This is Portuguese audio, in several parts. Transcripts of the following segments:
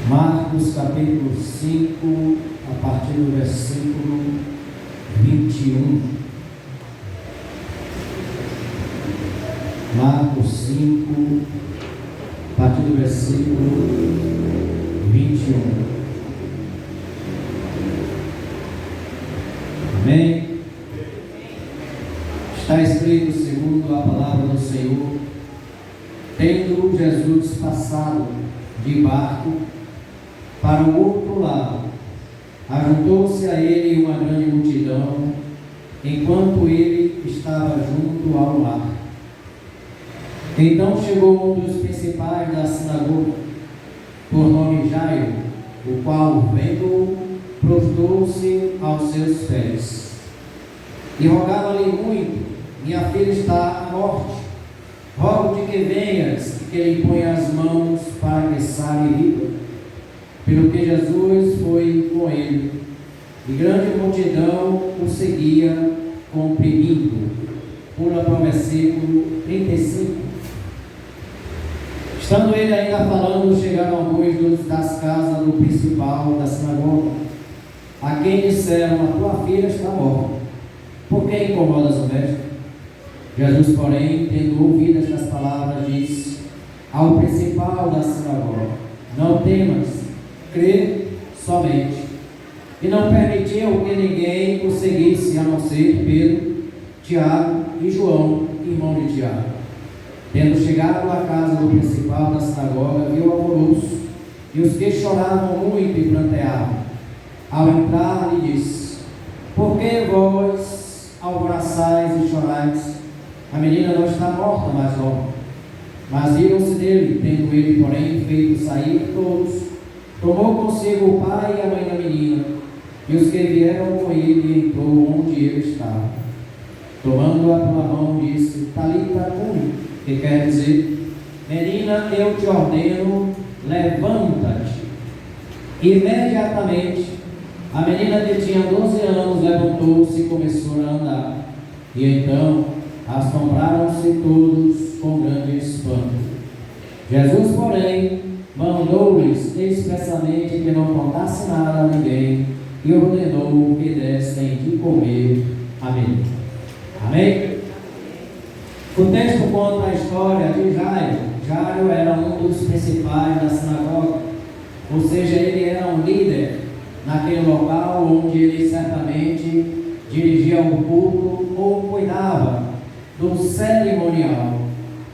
Marcos capítulo 5, a partir do versículo 21. Marcos 5, a partir do versículo 21. Amém? Está escrito segundo a palavra do Senhor: tendo Jesus passado de barco para o outro lado, ajuntou-se a ele uma grande multidão, enquanto ele estava junto ao mar. Então chegou um dos principais da sinagoga, por nome Jairo, o qual, vendo-o, prostrou-se aos seus pés e rogava-lhe muito: minha filha está à morte, rogo-te que venhas e que lhe ponha as mãos para que sare viva. Pelo que Jesus foi com ele, e grande multidão o seguia, comprimindo. Pula para o versículo 35. Estando ele ainda falando, chegaram alguns das casas do principal da sinagoga, a quem disseram: a tua filha está morta, por que incomodas o mestre? Jesus, porém, tendo ouvido estas palavras, disse ao principal da sinagoga: não temas, crê somente. E não permitiu que ninguém o seguisse, a não ser Pedro, Tiago e João, irmão de Tiago. Tendo chegado à casa do principal da sinagoga, viu alvoroço e os que choravam muito e pranteavam. Ao entrar, lhe disse: por que vós alvoroçais e chorais? A menina não está morta, mas dorme. Mas riram-se dele. Tendo ele, porém, feito sair todos, tomou consigo o pai e a mãe da menina, e os que vieram com ele, entrou onde ele estava. Tomando-a pela mão, disse: Talita cumi, que quer dizer: menina, eu te ordeno, levanta-te. Imediatamente, a menina que tinha 12 anos levantou-se e começou a andar. E então assombraram-se todos com grande espanto. Jesus, porém, mandou-lhes expressamente que não contasse nada a ninguém e ordenou que dessem de comer. Amém. Amém? O texto conta a história de Jairo. Jairo era um dos principais da sinagoga, ou seja, ele era um líder naquele local onde ele certamente dirigia o culto ou cuidava do cerimonial.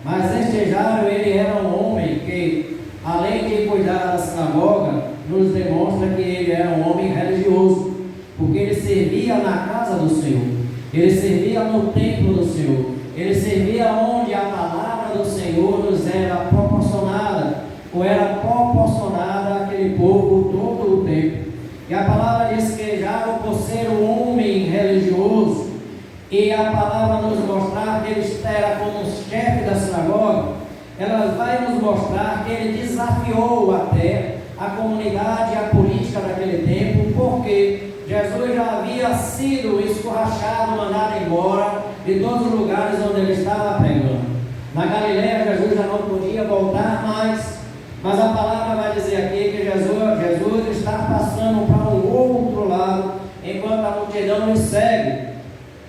Mas este Jairo, ele era um homem que, além de cuidar da sinagoga, nos demonstra que ele era um homem religioso, porque ele servia na casa do Senhor, ele servia no templo do Senhor, ele servia onde a palavra do Senhor nos era proporcionada, ou era proporcionada àquele povo todo o tempo. E a palavra diz que Jairo, por ser um homem religioso, e a palavra nos mostrar que ele era como um chefe da sinagoga, ela vai nos mostrar que ele desafiou até a comunidade e a política daquele tempo, porque Jesus já havia sido escorrachado, mandado embora de todos os lugares onde ele estava pregando. Na Galileia, Jesus já não podia voltar mais, mas a palavra vai dizer aqui que Jesus está passando para um outro lado, enquanto a multidão lhe segue.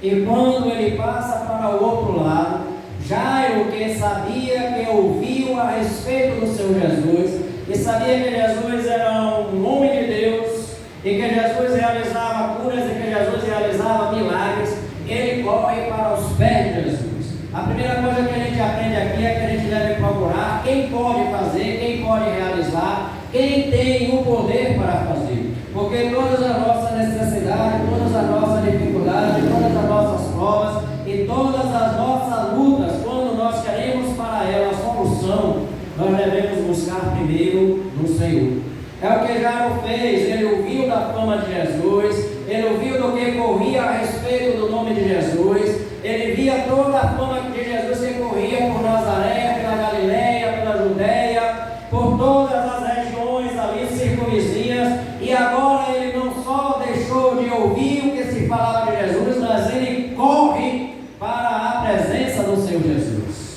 E quando ele passa para o outro lado, Jairo, que sabia, que ouviu a respeito do Senhor Jesus, e sabia que Jesus era um homem de Deus, e que Jesus realizava curas, e que Jesus realizava milagres, ele corre para os pés de Jesus. A primeira coisa que a gente aprende aqui é que a gente deve procurar quem pode fazer, quem pode realizar, quem tem o poder para fazer. Porque todas as nossas necessidades, todas as nossas dificuldades, todas as nossas provas e todas as nossas lutas, quando nós queremos para ela a solução, nós devemos buscar primeiro no Senhor. É o que Jairo fez. Ele ouviu da fama de Jesus, ele ouviu do que corria a respeito do nome de Jesus, ele via toda a fama de Jesus que corria por Nazaré, pela Galileia, pela Judeia, por todas as regiões ali circunvizinhas, e agora ele não só deixou de ouvir o que se falava de Jesus, mas ele corre para a presença do Senhor Jesus.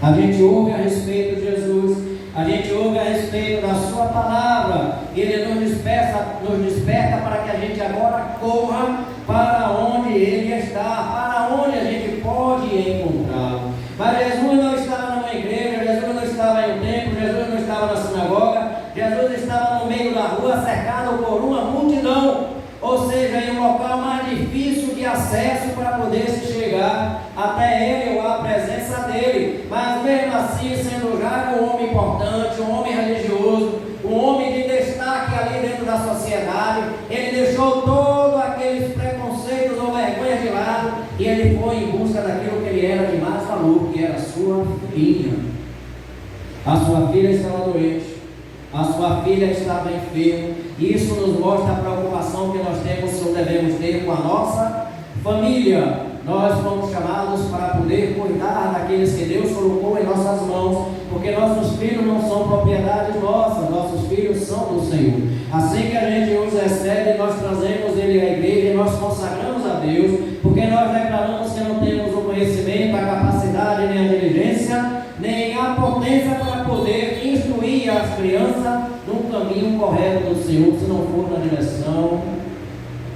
A gente ouve a respeito de Jesus, a gente ouve a respeito da sua palavra, e Ele nos desperta para que a gente agora corra para onde Ele está, para onde a gente pode encontrá-lo. Mas Jesus não estava numa igreja, Jesus não estava em um templo, Jesus não estava na sinagoga, Jesus estava no meio da rua, cercado por uma multidão, ou seja, em um local mais difícil de acesso para poder se chegar até Ele ou à presença dEle. Mas mesmo assim, sendo já um homem importante, um homem religioso, um homem de destaque ali dentro da sociedade, ele deixou todos aqueles preconceitos ou vergonhas de lado e ele foi em busca daquilo que ele era de mais valor, que era a sua filha. A sua filha estava doente, a sua filha estava enferma, e isso nos mostra a preocupação que nós temos ou devemos ter com a nossa família. Nós fomos chamados para poder cuidar daqueles que Deus colocou em nossas mãos, porque nossos filhos não são propriedade nossa, nossos filhos são do Senhor. Assim que a gente os recebe, nós trazemos ele à igreja e nós consagramos a Deus, porque nós declaramos que não temos o conhecimento, a capacidade, nem a diligência, nem a potência para poder instruir as crianças no caminho correto do Senhor, se não for na direção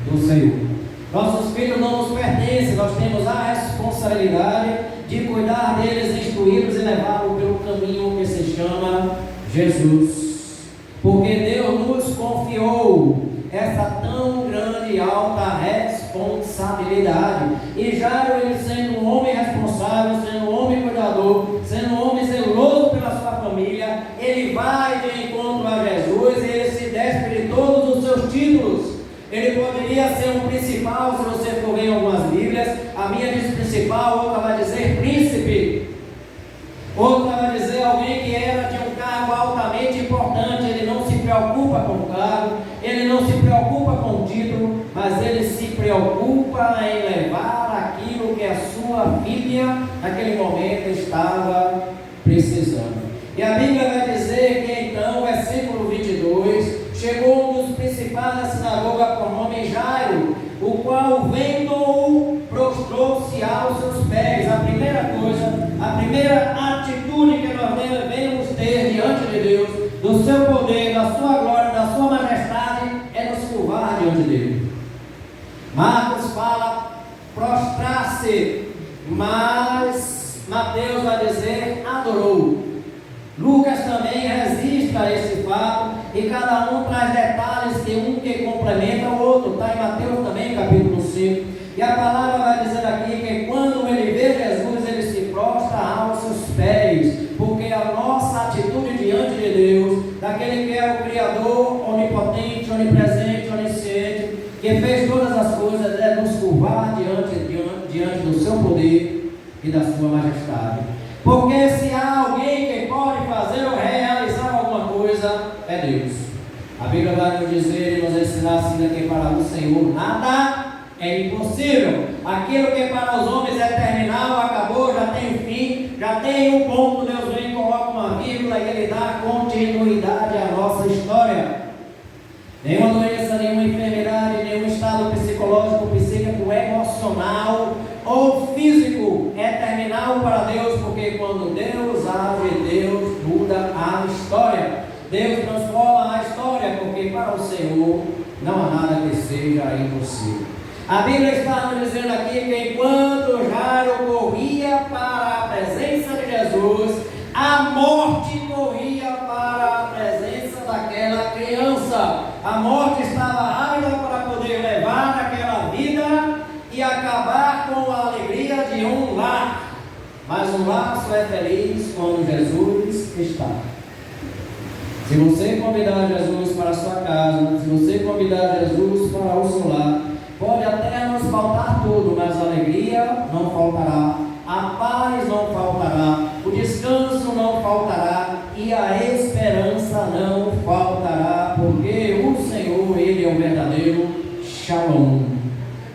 do Senhor. Nossos filhos não nos pertencem, nós temos a responsabilidade de cuidar deles, instruí-los e levá-los pelo caminho que se chama Jesus. Porque Deus nos confiou essa tão grande e alta responsabilidade. E Jairo, ele sendo um homem responsável, sendo um homem cuidador, sendo um homem zeloso pela sua família, ele vai de encontro a Jesus e ele se despe de todos os seus títulos. Ele poderia ser um principal, se você for ver em algumas Bíblias, a minha diz principal, outra vai dizer príncipe, outra vai dizer alguém que era de um cargo altamente importante. Ele não se preocupa com o cargo, ele não se preocupa com o título, mas ele se preocupa em levar aquilo que a sua filha naquele momento estava precisando. E a Bíblia vai dizer que então, versículo 22, chegou um dos principais da sinagoga por nome Jairo, o qual vendo-o, prostrou-se aos seus pés. A primeira coisa, a primeira atitude que nós devemos ter diante de Deus, do seu poder, da sua glória, da sua majestade, é nos curvar diante dele. Marcos fala prostrar-se, mas Mateus vai dizer adorou. Lucas também registra esse fato e cada um traz detalhes de um que complementa o outro. Está em Mateus também, capítulo 5. E a palavra vai dizer aqui que quando ele vê Jesus, ele se prostra aos seus pés, porque a nossa atitude diante de Deus, daquele que é o Criador, onipotente, onipresente, onisciente, que fez todas as coisas, é nos curvar diante do seu poder e da sua majestade. Porque se há alguém que pode fazer ou realizar alguma coisa, é Deus. A Bíblia vai nos dizer e nos ensinar assim que para o Senhor nada é impossível. Aquilo que para os homens é terminal, acabou, já tem fim, já tem um ponto, Deus vem, coloca uma vírgula e Ele dá continuidade à nossa história. Nenhuma doença, nenhuma enfermidade, nenhum estado psicológico, psíquico, emocional ou físico é terminal para Deus, porque quando Deus age, Deus muda a história. Deus transforma a história, porque para o Senhor não há nada que seja impossível. A Bíblia está nos dizendo aqui que enquanto Jairo corria para a presença de Jesus, a morte corria para a presença daquela criança. A morte estava ávida para poder levar aquela vida e acabar com a alegria de um lar. Mas um lar só é feliz quando Jesus está. Se você convidar Jesus para a sua casa, se você convidar Jesus para o seu lar, pode até nos faltar tudo, mas a alegria não faltará, a paz não faltará, o descanso não faltará e a esperança não faltará, porque o Senhor, Ele é o verdadeiro Shalom,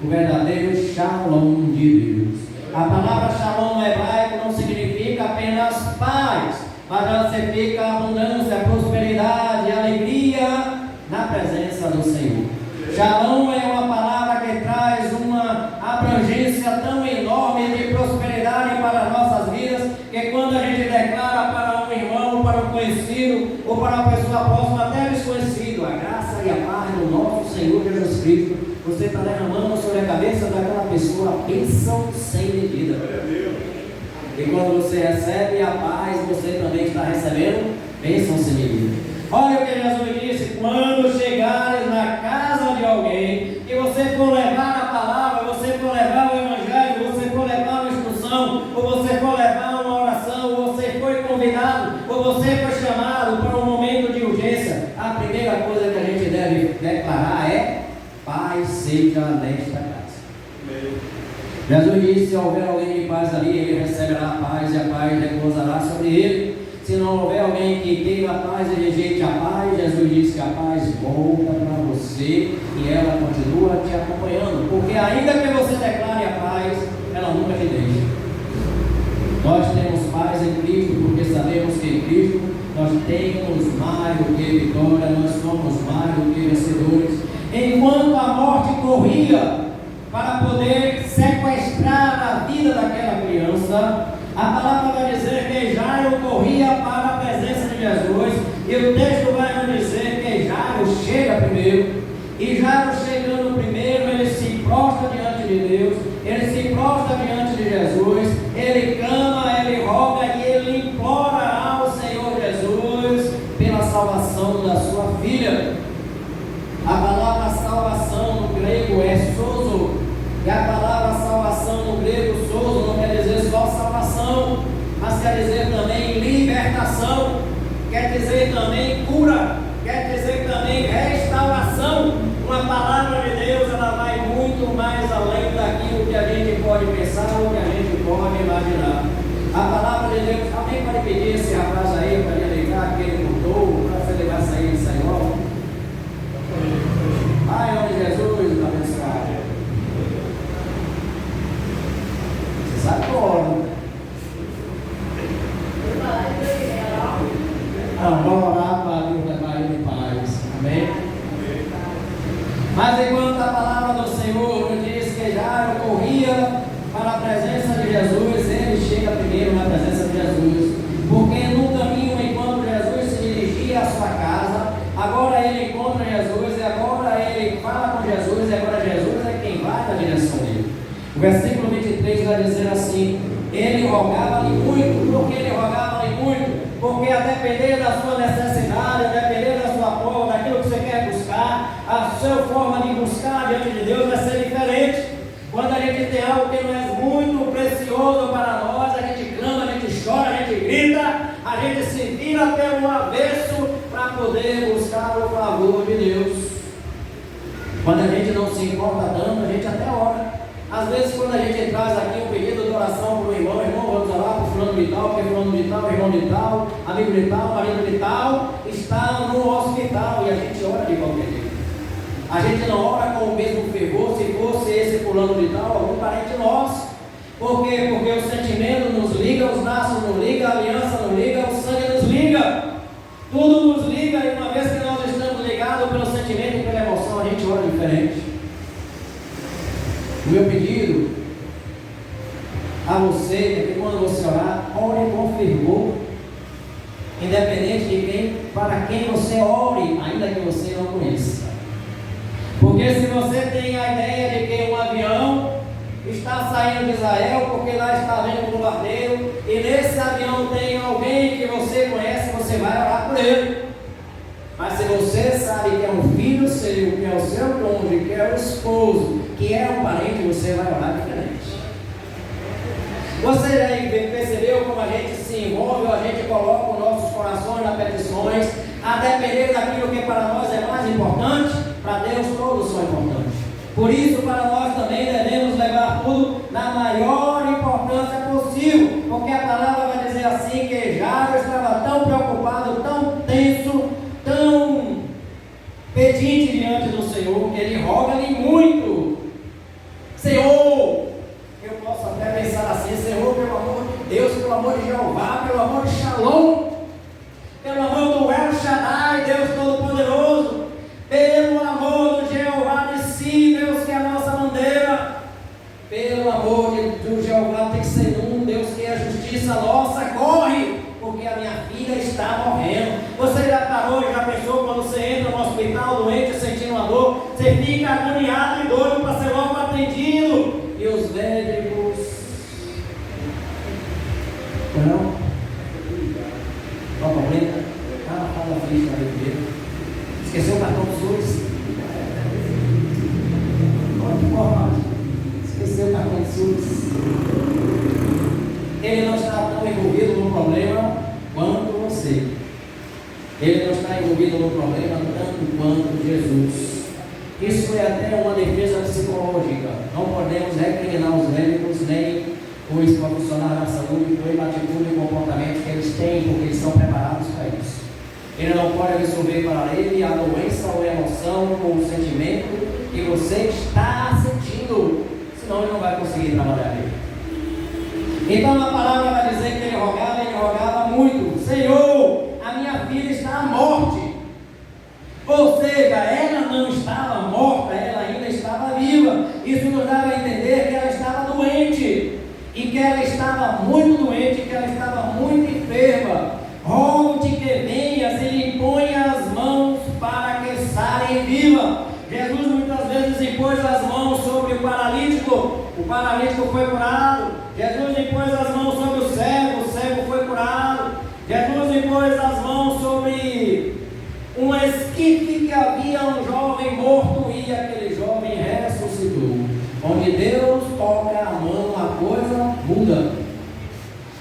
o verdadeiro Shalom de Deus. A palavra Shalom no hebraico não significa apenas paz, mas ela significa abundância, prosperidade, alegria na presença do Senhor. Shalom é uma palavra que traz uma abrangência tão enorme de prosperidade para as nossas vidas, que quando a gente declara para um irmão, para um conhecido, ou para uma pessoa próxima, até desconhecido, a graça e a paz do nosso Senhor Jesus Cristo, você está derramando sobre a cabeça daquela pessoa a bênção sem medida. E quando você recebe a paz, você também está recebendo bênção sem medida. Olha o que Jesus disse: quando chegares na casa de alguém, e você for levar a palavra, você for levar o evangelho, você for levar uma instrução, ou você for levar uma oração, ou você foi convidado, ou você foi chamado para um momento de urgência, a primeira coisa que a gente deve declarar é: paz seja nesta casa. Jesus disse: se houver alguém de paz ali, ele receberá a paz, e a paz repousará sobre ele. Se não houver alguém que tenha a paz e rejeite a paz, Jesus disse que a paz volta para você e ela continua te acompanhando, porque ainda que você declare a paz, ela nunca te deixa. Nós temos paz em Cristo, porque sabemos que em Cristo nós temos mais do que vitória, nós somos mais do que vencedores. Enquanto a morte corria para poder sequestrar a vida daquela criança, a palavra vai dizer que Jairo corria para a presença de Jesus, e o texto vai nos dizer que Jairo chega primeiro, e Jairo chegando primeiro, ele se prostra diante de Deus, ele se prostra diante de Jesus, ele clama, ele roga e ele implora ao Senhor Jesus pela salvação da sua filha. A palavra salvação no grego é sozo, e a palavra salvação no grego sozo não quer dizer só salvação, mas quer dizer também libertação, quer dizer também cura, quer dizer também restauração. Uma palavra de Deus, ela vai muito mais além daquilo que a gente pode pensar ou que a gente pode imaginar. A palavra de Deus, alguém pode pedir esse rapaz aí para ele ligar que ele mudou, para ele vai sair de Senhor? Ai, em nome de Jesus, abençoado. Você sabe como? Não, vamos orar para Deus levar ele em paz. Amém? Mas enquanto a palavra do Senhor nos diz que Jairo corria para a presença de Jesus, ele chega primeiro na presença de Jesus. Porque no caminho, enquanto Jesus se dirigia à sua casa, agora ele encontra Jesus, e agora ele fala com Jesus, e agora Jesus é quem vai na direção dele. O versículo 23 vai dizer assim: ele rogava-lhe muito. Por que ele rogava-lhe muito? Porque a depender da sua necessidade, a depender da sua forma, daquilo que você quer buscar, a sua forma de buscar diante de Deus vai ser diferente. Quando a gente tem algo que não é muito precioso para nós, a gente clama, a gente chora, a gente grita, a gente se vira pelo avesso para poder buscar o favor de Deus. Quando a gente não se importa tanto, a gente até ora. Às vezes, quando a gente traz aqui um pedido de oração para o irmão, vamos orar para o fulano de tal, porque fulano de tal, irmão de tal, amigo de tal, marido de tal, está no hospital, e a gente ora de qualquer jeito. A gente não ora com o mesmo fervor se fosse esse fulano de tal, algum parente nosso. Por quê? Porque o sentimento nos liga, os laços nos ligam, a aliança nos liga, o sangue nos liga. Tudo nos liga, e uma vez que nós estamos ligados pelo sentimento e pela emoção, a gente ora diferente. O meu pedido a você é que quando você orar, ore com fervor, independente de quem, para quem você ore, ainda que você não conheça. Porque se você tem a ideia de que um avião está saindo de Israel, porque lá está vendo um bombardeio, e nesse avião tem alguém que você conhece, você vai orar por ele. Mas se você sabe que é um filho seu, que é o seu cônjuge, que é o esposo, que é um parente, você vai orar diferente. Você já percebeu como a gente se envolve, a gente coloca os nossos corações nas petições, a depender daquilo que para nós é mais importante, para Deus todos são importantes. Por isso, para nós também devemos levar tudo na maior importância possível, porque a palavra vai dizer assim, que Jairo estava tão preocupado, tão tenso, tão pedinte diante do Senhor, que ele roga-lhe muito: Senhor, eu posso até pensar assim, Senhor, pelo amor de Deus, pelo amor de Jeová, pelo amor de Shalom, pelo amor do El Shaddai, Deus Todo-Poderoso, pelo amor do Jeová de si, Deus que é a nossa bandeira, pelo amor do Jeová tem que ser um, Deus que é a justiça nossa, corre, porque a minha filha está está morrendo. Você já parou, já pensou, quando você entra no hospital doente, sentindo uma dor, você fica agoniado e doido para ser logo atendido. E os médicos... Não? Qual o problema? Faz a ficha na primeiro. Esqueceu o cartão dos SUS? Esqueceu o cartão dos SUS. Ele não está tão envolvido no problema quanto você. Ele não está envolvido no problema tanto quanto Jesus. Isso é até uma defesa psicológica. Não podemos recriminar os médicos nem os profissionais da saúde pela atitude e comportamento que eles têm, porque eles são preparados para isso. Ele não pode absorver para ele a doença ou a emoção ou o sentimento que você está sentindo, senão ele não vai conseguir trabalhar nele. Então a palavra vai dizer que ele rogava muito: Senhor, a minha filha está à morte. Ou seja, ela não estava morta, ela ainda estava viva. Isso nos dava a entender que ela estava doente, e que ela estava muito doente, que ela estava muito enferma. Rogo-te que venhas e lhe ponha as mãos para que sare viva. Jesus muitas vezes impôs as mãos sobre o paralítico foi curado. Jesus impôs as mãos sobre o cego foi curado. Jesus impôs as mãos sobre um esquife que havia um jovem morto e aquele jovem ressuscitou. Onde Deus toca a mão, a coisa muda.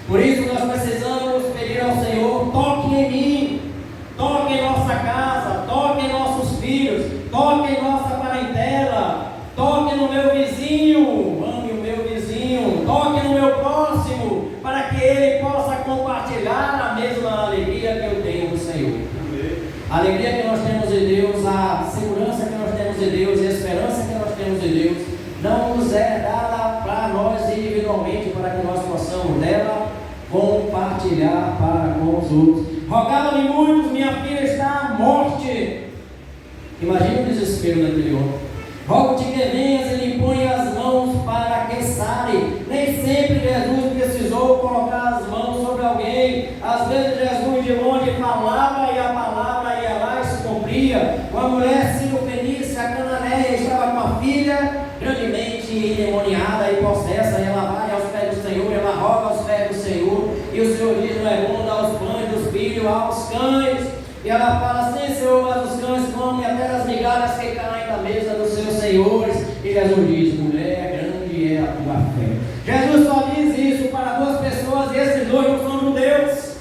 Por isso nós precisamos pedir ao Senhor: toque em mim, toque em nossa casa, toque em nossos filhos, toque em nossa parentela, toque no meu vizinho, ame o meu vizinho, toque no meu próximo, para que ele possa compartilhar a mesma alegria que eu tenho no Senhor. A alegria que nós temos em Deus, a segurança que nós temos em Deus e a esperança que nós temos em Deus não nos é dada para nós individualmente, para que nós possamos dela compartilhar para com os outros. Rogava-lhe muitos: minha filha está à morte. Imagina o desespero daquele homem. Rogo-te que venhas e lhe ponha as mãos para que sare. Nem sempre Jesus precisou colocar as mãos sobre alguém. Às vezes Jesus de longe falava e a palavra ia lá e se cumpria. Com a mulher Sírio-Fenícia, a cananeia, estava com a filha grandemente endemoniada e possessa. Ela vai aos pés do Senhor, ela roga aos pés do Senhor, e o Senhor diz: não é bom dar os pães dos filhos aos cães. E ela fala: sim, Senhor, mas os cães comem até das migalhas que caem da mesa dos seus senhores. E Jesus diz: mulher, grande é a tua fé. Jesus só diz isso para duas pessoas, e esses dois não são judeus.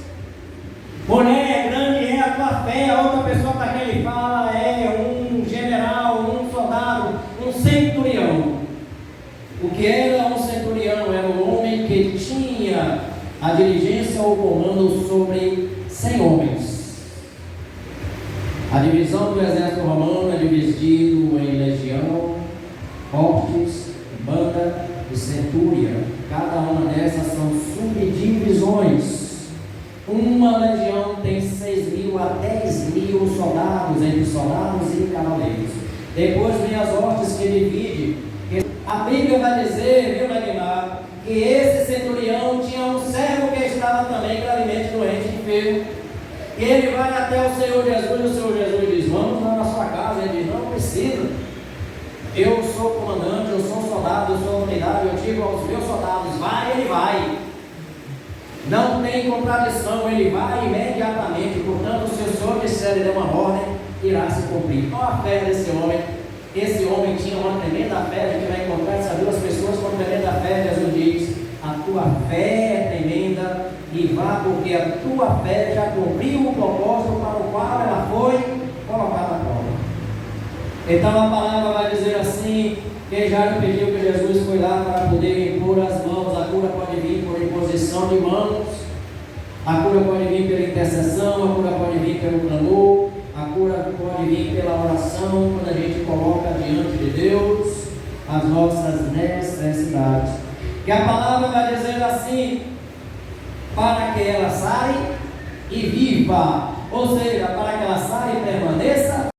Mulher, grande é a tua fé. A outra pessoa para quem ele fala é um general, um soldado, um centurião. O que era um centurião? Era um homem que tinha a diligência ou comando sobre 100 homens. A divisão do exército romano é dividido em legião, cortes, banda e centúria. Cada uma dessas são subdivisões. Uma legião tem 6.000 a 10.000 soldados, entre soldados e cavaleiros. Depois vem as hortes que divide. A Bíblia vai dizer, viu, Neymar, que esse centurião tinha um servo que estava também gravemente doente e enfermo. E ele vai até o Senhor Jesus, e o Senhor Jesus diz: vamos lá na sua casa. Ele diz: não precisa, eu sou comandante, eu sou soldado, eu sou unidade, eu digo aos meus soldados: vai, ele vai. Não tem contradição, ele vai imediatamente. Portanto, se o Senhor disser e der uma ordem, irá se cumprir. Qual a fé desse homem? Esse homem tinha uma tremenda fé. A gente vai encontrar essas duas pessoas com tremenda fé. Jesus diz: a tua fé é tremenda, e vá, porque a tua fé já cumpriu o propósito para o qual ela foi colocada à prova. Então a palavra vai dizer assim: quem já pediu que Jesus foi lá para poder impor as mãos. A cura pode vir por imposição de mãos, a cura pode vir pela intercessão, a cura pode vir pelo clamor, a cura pode vir pela oração, quando a gente coloca diante de Deus as nossas necessidades. Que a palavra vai dizer assim: para que ela saia e viva, ou seja, para que ela saia e permaneça